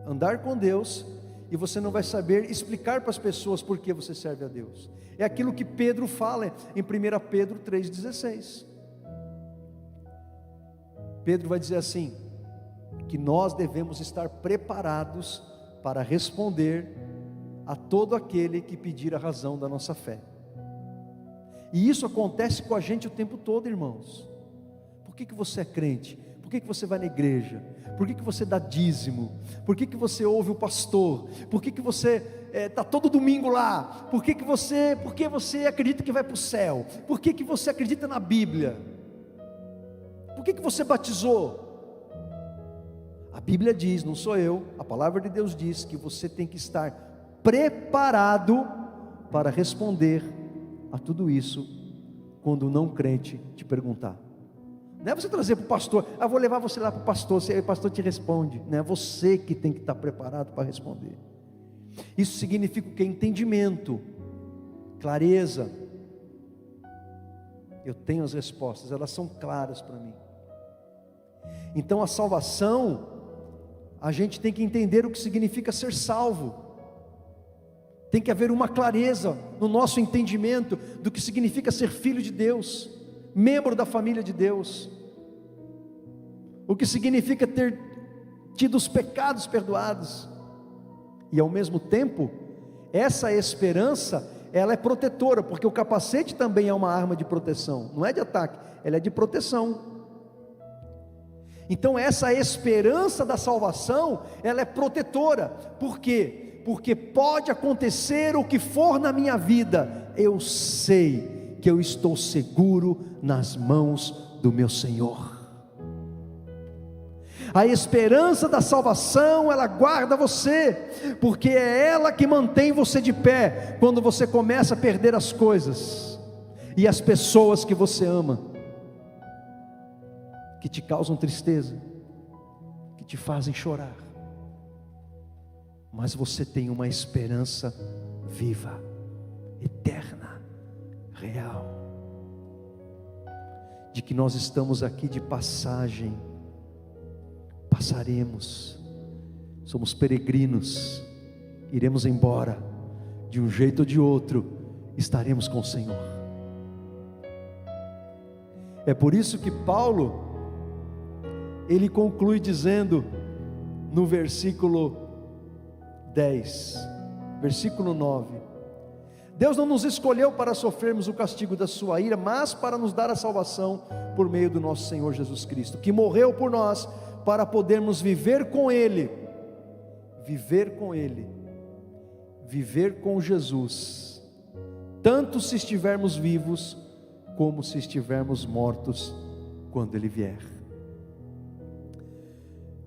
andar com Deus, e você não vai saber explicar para as pessoas por que você serve a Deus. É aquilo que Pedro fala em 1 Pedro 3,16. Pedro vai dizer assim, que nós devemos estar preparados para responder a todo aquele que pedir a razão da nossa fé. E isso acontece com a gente o tempo todo, irmãos. Por que você é crente? Por que você vai na igreja? Por que você dá dízimo? Por que você ouve o pastor? Por que você está todo domingo lá? Por que você acredita que vai para o céu? Por que você acredita na Bíblia? Por que você batizou? A Bíblia diz, não sou eu, a palavra de Deus diz que você tem que estar preparado para responder a tudo isso quando o não crente te perguntar. Não é você trazer para o pastor, vou levar você lá para o pastor, o pastor te responde. Não é você que tem que estar preparado para responder. Isso significa o que? Entendimento, clareza. Eu tenho as respostas, elas são claras para mim. Então a salvação, a gente tem que entender o que significa ser salvo. Tem que haver uma clareza no nosso entendimento do que significa ser filho de Deus, membro da família de Deus, o que significa ter tido os pecados perdoados. E ao mesmo tempo, essa esperança, ela é protetora, porque o capacete também é uma arma de proteção, não é de ataque, ela é de proteção. Então essa esperança da salvação, ela é protetora. Por quê? Porque pode acontecer o que for na minha vida, eu sei que eu estou seguro nas mãos do meu Senhor. A esperança da salvação, ela guarda você, porque é ela que mantém você de pé, quando você começa a perder as coisas, e as pessoas que você ama, que te causam tristeza, que te fazem chorar, mas você tem uma esperança viva, eterna, real, de que nós estamos aqui de passagem, passaremos, somos peregrinos, iremos embora, de um jeito ou de outro, estaremos com o Senhor. É por isso que Paulo, ele conclui dizendo, no versículo 10, versículo 9, Deus não nos escolheu para sofrermos o castigo da sua ira, mas para nos dar a salvação por meio do nosso Senhor Jesus Cristo, que morreu por nós, para podermos viver com Ele, viver com Jesus, tanto se estivermos vivos, como se estivermos mortos, quando Ele vier.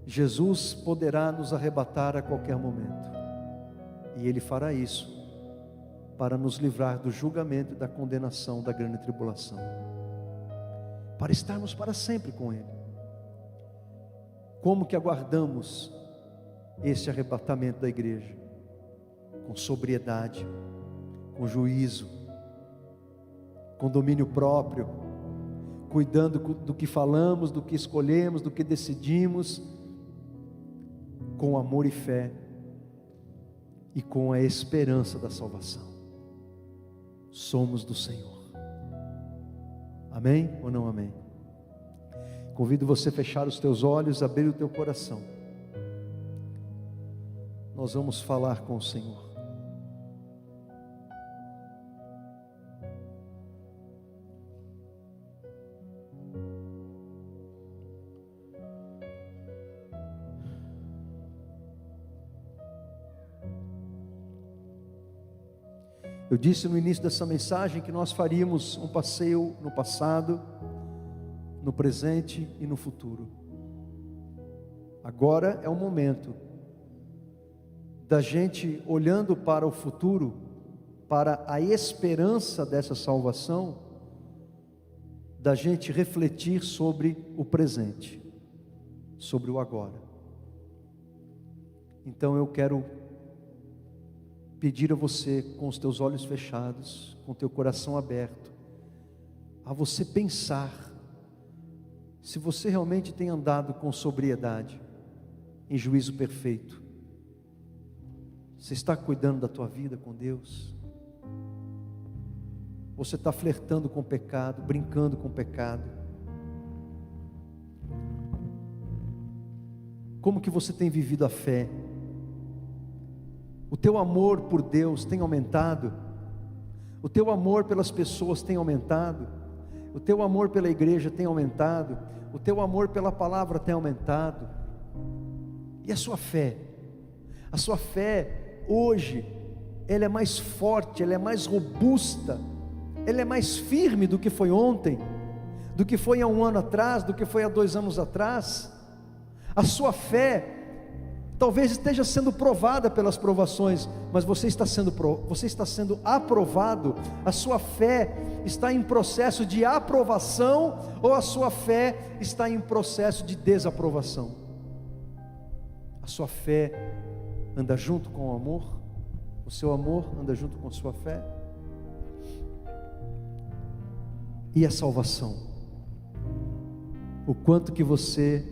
Jesus poderá nos arrebatar a qualquer momento, e Ele fará isso, para nos livrar do julgamento e da condenação da grande tribulação, para estarmos para sempre com Ele. Como que aguardamos esse arrebatamento da igreja? Com sobriedade, com juízo, com domínio próprio, cuidando do que falamos, do que escolhemos, do que decidimos, com amor e fé e com a esperança da salvação. Somos do Senhor. Amém ou não amém? Convido você a fechar os teus olhos, abrir o teu coração. Nós vamos falar com o Senhor. Eu disse no início dessa mensagem que nós faríamos um passeio no passado, no presente e no futuro. Agora é o momento da gente, olhando para o futuro, para a esperança dessa salvação, da gente refletir sobre o presente, sobre o agora. Então eu quero pedir a você, com os teus olhos fechados, com o teu coração aberto, a você pensar, se você realmente tem andado com sobriedade, em juízo perfeito. Você está cuidando da tua vida com Deus? Você está flertando com o pecado, brincando com o pecado? Como que você tem vivido a fé? O teu amor por Deus tem aumentado? O teu amor pelas pessoas tem aumentado? O teu amor pela igreja tem aumentado? O teu amor pela palavra tem aumentado? E a sua fé? A sua fé hoje, ela é mais forte, ela é mais robusta, ela é mais firme do que foi ontem, do que foi há um ano atrás, do que foi há 2 anos atrás. A sua fé talvez esteja sendo provada pelas provações, mas você está sendo aprovado. A sua fé está em processo de aprovação, ou a sua fé está em processo de desaprovação? A sua fé anda junto com o amor? O seu amor anda junto com a sua fé? E a salvação? O quanto que você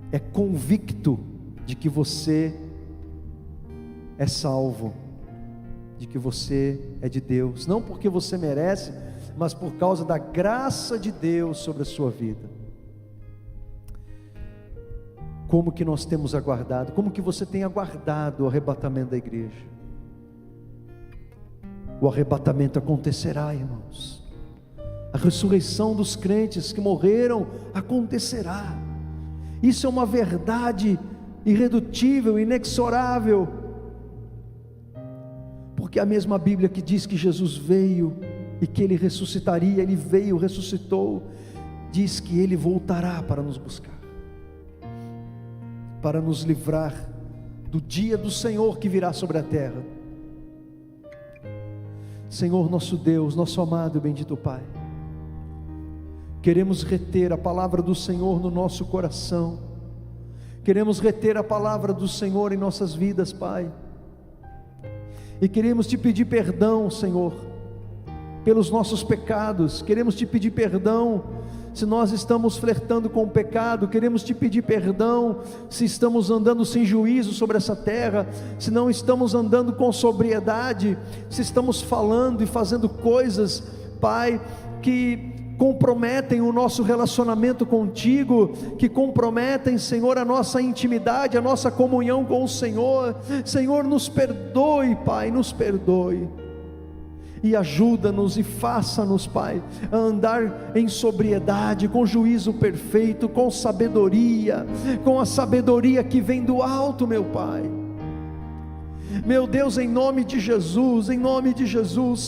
é convicto de que você é salvo, de que você é de Deus, não porque você merece, mas por causa da graça de Deus sobre a sua vida. Como que nós temos aguardado? Como que você tem aguardado o arrebatamento da igreja? O arrebatamento acontecerá, irmãos. A ressurreição dos crentes que morreram acontecerá. Isso é uma verdade irredutível, inexorável, porque a mesma Bíblia que diz que Jesus veio e que Ele ressuscitaria, Ele veio, ressuscitou, diz que Ele voltará para nos buscar, para nos livrar do dia do Senhor que virá sobre a terra. Senhor nosso Deus, nosso amado e bendito Pai, queremos reter a palavra do Senhor no nosso coração, queremos reter a palavra do Senhor em nossas vidas, Pai, e queremos Te pedir perdão, Senhor, pelos nossos pecados. Queremos Te pedir perdão se nós estamos flertando com o pecado. Queremos Te pedir perdão se estamos andando sem juízo sobre essa terra, se não estamos andando com sobriedade, se estamos falando e fazendo coisas, Pai, que comprometem o nosso relacionamento contigo, que comprometem, Senhor, a nossa intimidade, a nossa comunhão com o Senhor. Senhor, nos perdoe, Pai, nos perdoe, e ajuda-nos e faça-nos, Pai, a andar em sobriedade, com juízo perfeito, com sabedoria, com a sabedoria que vem do alto, meu Pai. Meu Deus, em nome de Jesus,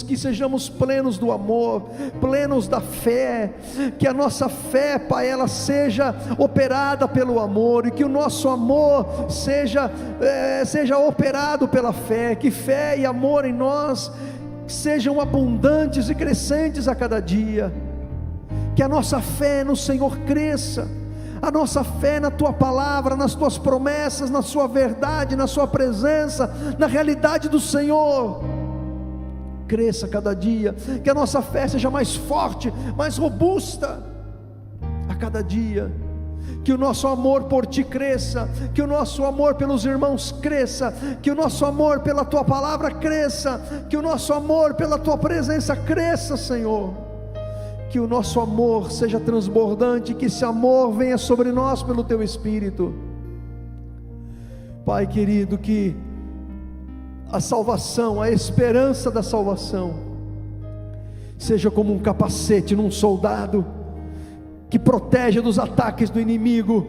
que sejamos plenos do amor, plenos da fé, que a nossa fé, Pai, ela seja operada pelo amor, e que o nosso amor seja operado pela fé, que fé e amor em nós sejam abundantes e crescentes a cada dia, que a nossa fé no Senhor cresça, a nossa fé na Tua palavra, nas Tuas promessas, na Sua verdade, na Sua presença, na realidade do Senhor, cresça cada dia, que a nossa fé seja mais forte, mais robusta a cada dia, que o nosso amor por Ti cresça, que o nosso amor pelos irmãos cresça, que o nosso amor pela Tua palavra cresça, que o nosso amor pela Tua presença cresça, Senhor, que o nosso amor seja transbordante, que esse amor venha sobre nós pelo Teu Espírito. Pai querido, que a salvação, a esperança da salvação, seja como um capacete num soldado, que protege dos ataques do inimigo.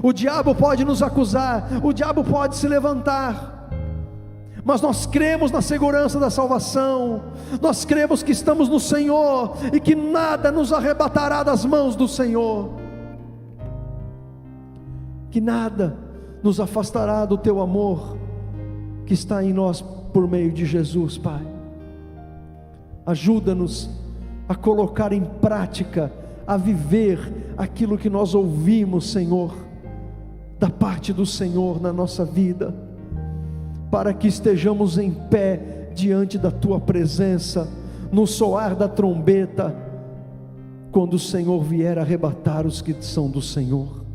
O diabo pode nos acusar, o diabo pode se levantar, mas nós cremos na segurança da salvação, nós cremos que estamos no Senhor, e que nada nos arrebatará das mãos do Senhor, que nada nos afastará do Teu amor, que está em nós por meio de Jesus. Pai, ajuda-nos a colocar em prática, a viver aquilo que nós ouvimos, Senhor, da parte do Senhor na nossa vida, para que estejamos em pé diante da Tua presença, no soar da trombeta, quando o Senhor vier arrebatar os que são do Senhor.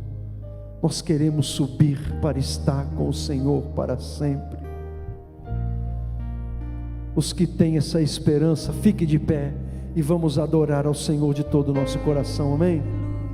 Nós queremos subir para estar com o Senhor para sempre. Os que têm essa esperança, fique de pé e vamos adorar ao Senhor de todo o nosso coração, amém?